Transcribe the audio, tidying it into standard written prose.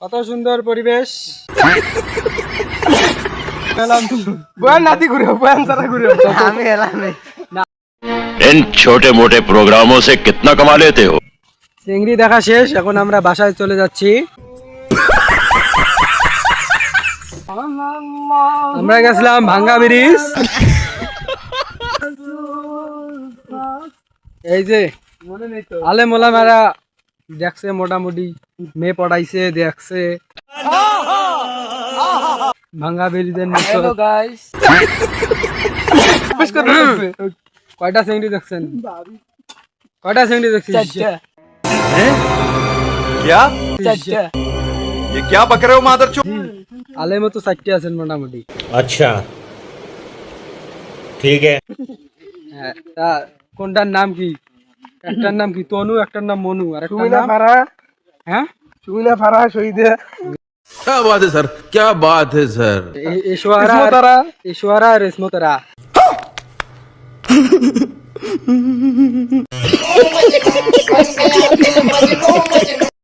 কত সুন্দর পরিবেশ। इन छोटे मोटे प्रोग्रामों से कितना कमा लेते हो? চিংড়ি দেখা শেষ, এখন আমরা বাসায় চলে যাচ্ছি। আমরা গেছিলাম ভাঙ্গা ব্রিজ। এই যে আলে মোলামেরা দেখছে, মোটামুটি মেয়ে পড়াইছে, দেখছে ভাঙ্গা ব্রিজের নিচে। কয়টা চিংড়ি দেখছেন? কয়টা চিংড়ি দেখছেন? क्या ये क्या बक रहे हो मादरचोद? আলে মতো 4টে আছেন মোটামুটি। अच्छा ठीक है। হ্যাঁ, তা কোনটার নাম কি? একটার নাম কি তনু, একটার নাম মনু, আর একটা নাম ফারা। হ্যাঁ, সুমিনা ফারা শহীদে। क्या बात है सर, क्या बात है सर। ইশওয়ারা আর ইসমতারা।